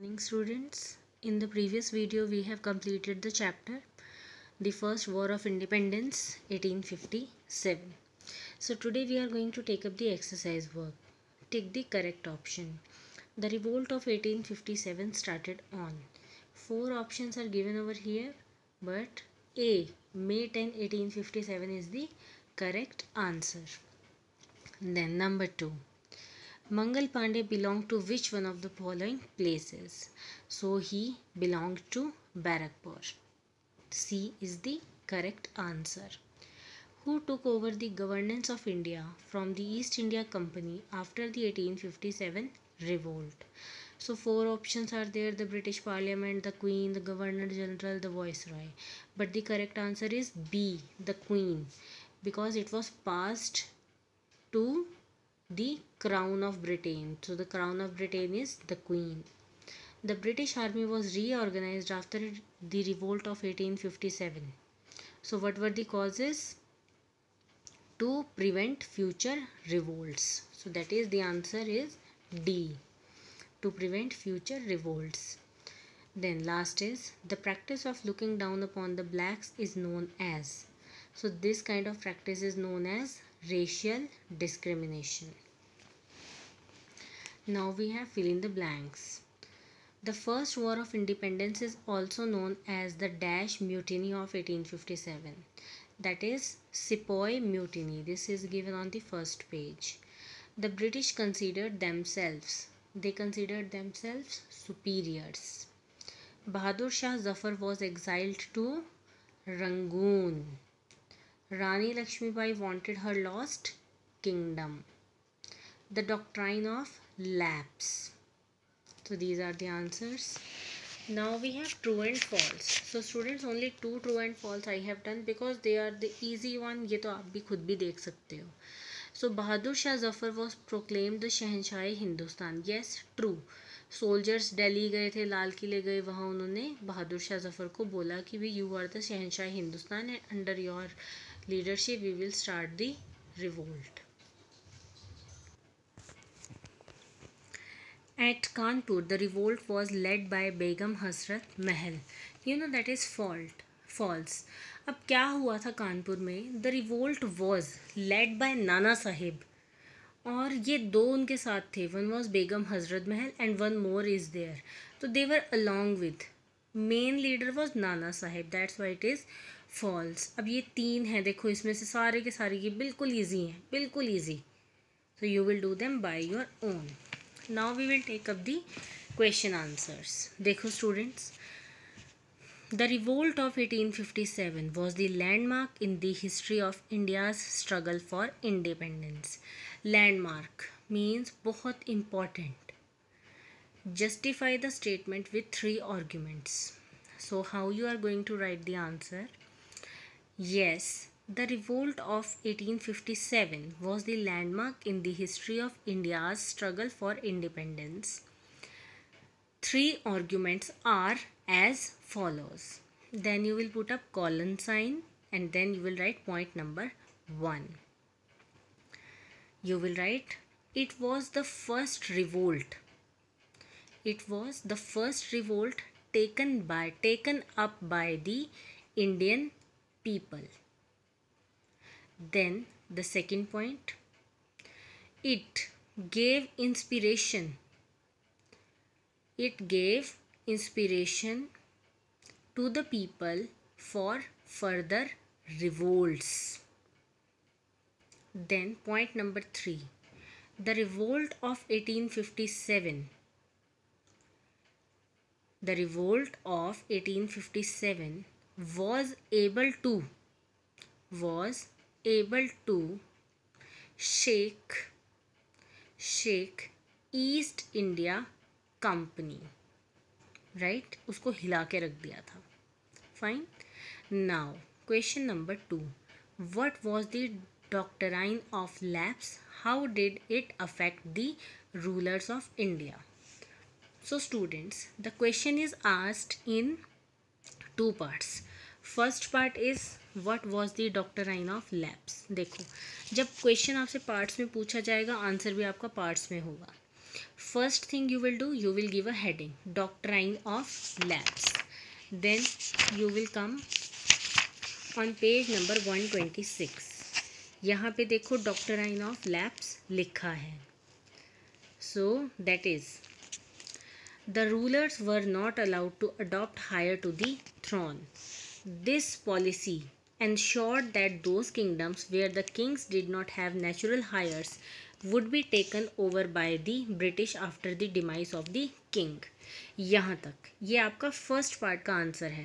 Morning students. In the previous video we have completed the chapter The First War of Independence 1857. So today we are going to take up the exercise work. Take the correct option. The revolt of 1857 started on. Four options are given over here, but A, May 10, 1857 is the correct answer. Then number 2. Mangal Pandey belonged to which one of the following places? So he belonged to Barakpur. C is the correct answer. Who took over the governance of India from the East India Company after the 1857 revolt? So four options are there: the British Parliament, the Queen, the Governor General, the Viceroy. But the correct answer is B, the Queen, because it was passed to the Crown of Britain. So the Crown of Britain is the Queen. The British Army was reorganized after the revolt of 1857. So what were the causes? To prevent future revolts. So that is, the answer is D, to prevent future revolts. Then last is, the practice of looking down upon the blacks is known as. So this kind of practice is known as racial discrimination. Now we have fill in the blanks. The First War of Independence is also known as the Dash Mutiny of 1857. That is Sepoy Mutiny. This is given on the first page. The British considered themselves superiors. Bahadur Shah Zafar was exiled to Rangoon. Rani Lakshmibai wanted her lost kingdom. The doctrine of lapse. So these are the answers. Now we have true and false. So students, only two true and false I have done because they are the easy one. ये तो आप भी खुद भी देख सकते हो. So Bahadur Shah Zafar was proclaimed the Shahenshah Hindustan. Yes, true. Soldiers Delhi गए थे, लाल किले गए, वहाँ उन्होंने बहादुर शाह जफर को बोला कि भाई you are the Shahenshah Hindustan and under your leadership we will start the revolt. At Kanpur, the revolt was led by Begum Hasrat Mahal. You know that is false. अब क्या हुआ था कानपुर में? The revolt was led by Nana Sahib, और ये दो उनके साथ थे. One was Begum Hazrat Mahal and one more is there. तो they were along with, main leader was Nana Sahib. That's why it is false. अब ये तीन हैं, देखो इसमें से सारे के सारे ये बिल्कुल ईजी हैं, बिल्कुल easy. So you will do them by your own. Now we will take up the question answers. देखो students, the revolt of 1857 was the landmark in the history of India's struggle for independence. Landmark means बहुत important. Justify the statement with three arguments. So how you are going to write the answer? Yes, the revolt of 1857 was the landmark in the history of India's struggle for independence. Three arguments are as follows. Then you will put up colon sign and then you will write point number 1. You will write, it was the first revolt. It was the first revolt taken up by the Indian people. Then the second point, it gave inspiration. It gave inspiration to the people for further revolts. Then point number 3, the revolt of 1857. The revolt of 1857 was able to shake east India company. Right, उसको हिला के रख दिया था. Fine. Now question number 2, what was the doctrine of lapse? How did it affect the rulers of India? So students, the question is asked in two parts. First part is what was the doctrine of lapse. देखो, जब question आपसे parts में पूछा जाएगा, answer भी आपका parts में होगा. First thing you will do, you will give a heading, Doctrine of Lapse. Then you will come on page number 126. यहाँ पे देखो Doctrine of Lapse लिखा है. So that is, the rulers were not allowed to adopt heir to the throne. This policy ensured that those kingdoms where the kings did not have natural heirs would be taken over by the British after the demise of the king. यहाँ तक ये आपका first part का answer है.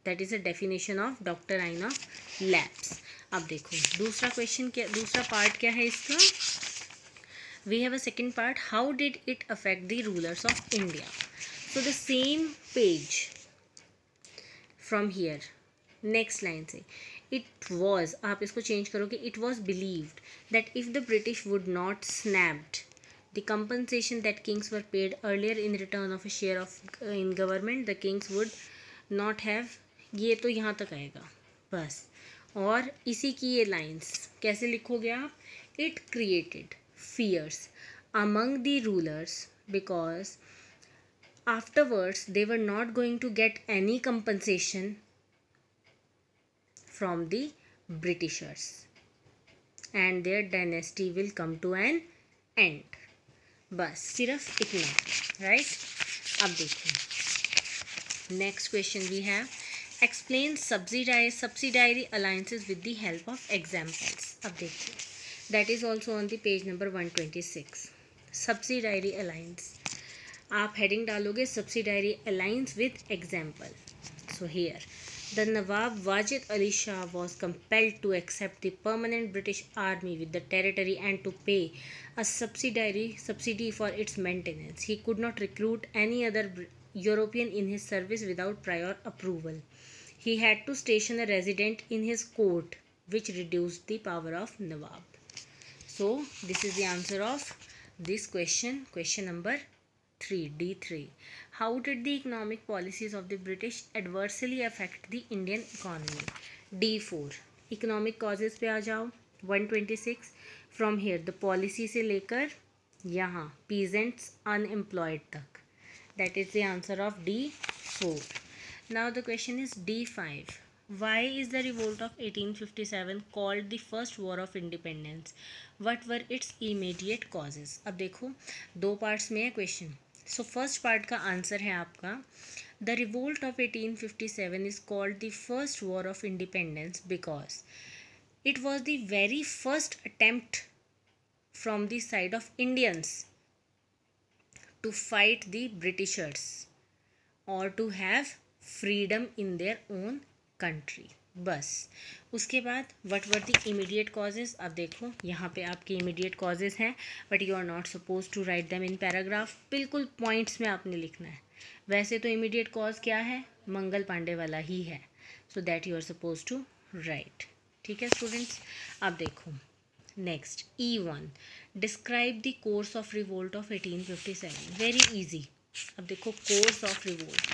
That is a definition of doctrine of lapse. अब देखो दूसरा question क्या, दूसरा पार्ट क्या है इसका. We have a second part, how did it affect the rulers of India. So the same page from here, next line से, it was, आप इसको चेंज करोगे, it was believed that if the British would not snapped the compensation that kings were paid earlier in return of a share of in government, the kings would not have. ये तो यहाँ तक आएगा बस. और इसी की ये लाइन्स कैसे लिखोगे आप, it created fears among the rulers because afterwards they were not going to get any compensation from the Britishers and their dynasty will come to an end. बस सिर्फ इतना, राइट. अब देखो next question we have, explain subsidiary alliances with the help of examples. अब देखो that is also on the page number 126. Subsidiary alliance, आप heading डालोगे subsidiary alliance with example. So here, the Nawab Wajid Ali Shah was compelled to accept the permanent British army with the territory and to pay a subsidy for its maintenance. He could not recruit any other European in his service without prior approval. He had to station a resident in his court, which reduced the power of Nawab. So this is the answer of this question, question number 3, D3. How did the economic policies of the British adversely affect the Indian economy? D4. Economic causes पे आ जाओ. 126. From here the policy से लेकर यहाँ peasants unemployed तक. That is the answer of D4. Now the question is D5. Why is the revolt of 1857 called the first war of independence? What were its immediate causes? अब देखो दो parts में है question. So first part का answer है आपका, the revolt of 1857 is called the first war of independence because it was the very first attempt from the side of Indians to fight the Britishers और to have freedom in their own country. बस उसके बाद what were the immediate causes. अब देखो यहाँ पे आपके immediate causes हैं but you are not suppose to write them in paragraph. बिल्कुल पॉइंट्स में आपने लिखना है. वैसे तो इमीडिएट कॉज क्या है, मंगल पांडे वाला ही है. So that you are suppose to write. ठीक है स्टूडेंट्स. अब देखो next E1, describe the course of revolt of 1857. Very easy. अब देखो कोर्स ऑफ रिवोल्ट,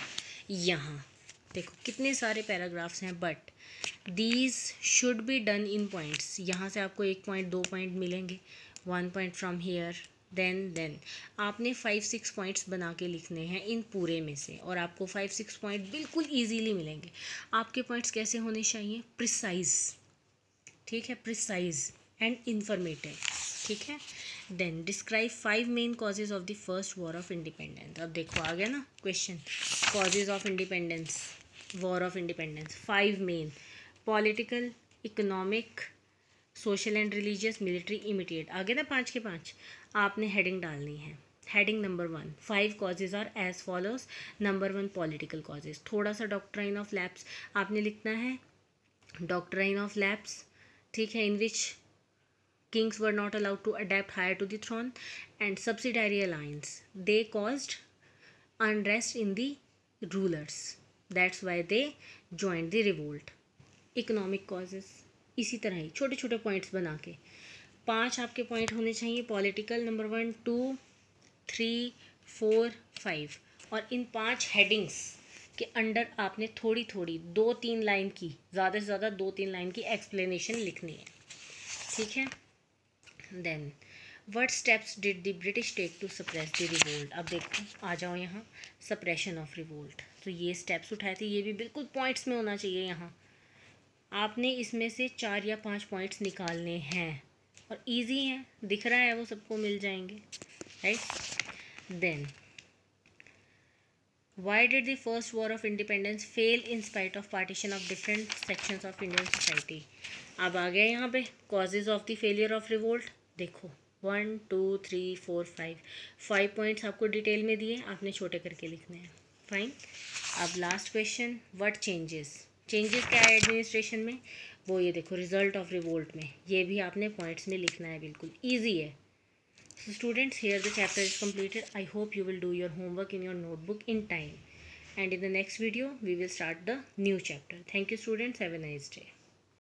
यहाँ देखो कितने सारे पैराग्राफ्स हैं but these should be done in points. यहाँ से आपको 1 पॉइंट 2 पॉइंट मिलेंगे, 1 पॉइंट फ्रॉम हियर, देन आपने 5-6 पॉइंट्स बना के लिखने हैं इन पूरे में से और आपको 5-6 पॉइंट बिल्कुल ईजीली मिलेंगे. आपके पॉइंट्स कैसे होने चाहिए, प्रिसाइज. ठीक है, प्रिसाइज एंड इंफॉर्मेटिव. ठीक है. Then describe 5 main causes of the first war of independence. अब देखो आ गया ना question, causes of independence, war of independence. 5 main, political, economic, social and religious, military, immediate. आगे ना 5 के 5 आपने हेडिंग डालनी है. Heading number 1, 5 causes are as follows. Number 1 political causes. थोड़ा सा डॉक्ट्राइन ऑफ लैप्स आपने लिखना है. डॉक्ट्राइन ऑफ लैप्स, ठीक है, इन विच kings were not allowed to adapt heir to the throne, and subsidiary alliance, they caused unrest in the rulers, that's why they joined the revolt. Economic causes इसी तरह ही छोटे छोटे points बना के 5 आपके point होने चाहिए. पॉलिटिकल नंबर 1, 2, 3, 4, 5 और इन 5 हेडिंग्स के अंडर आपने थोड़ी थोड़ी 2-3 लाइन की, ज़्यादा से ज़्यादा 2-3 लाइन की एक्सप्लेनेशन लिखनी है. ठीक है. Then what steps did the British take to suppress the revolt. अब देखो आ जाओ यहाँ, सप्रेशन ऑफ रिवोल्ट, तो ये स्टेप्स उठाए थे, ये भी बिल्कुल पॉइंट्स में होना चाहिए। यहाँ आपने इसमें से 4 या 5 पॉइंट्स निकालने हैं और इजी हैं, दिख रहा है वो सबको मिल जाएंगे, right. Then why did the first war of independence fail in spite of partition of different sections of Indian society। अब आ गया यहाँ पे causes of the failure of revolt। देखो 1 2 3 4 5 पॉइंट्स आपको डिटेल में दिए, आपने छोटे करके लिखने हैं। फाइन। अब लास्ट क्वेश्चन, व्हाट चेंजेस क्या है एडमिनिस्ट्रेशन में, वो ये देखो रिजल्ट ऑफ रिवोल्ट में, ये भी आपने पॉइंट्स में लिखना है, बिल्कुल ईजी है। So students, here the chapter is completed. I hope you will do your homework in your notebook in time. And in the next video, we will start the new chapter. Thank you students. Have a nice day.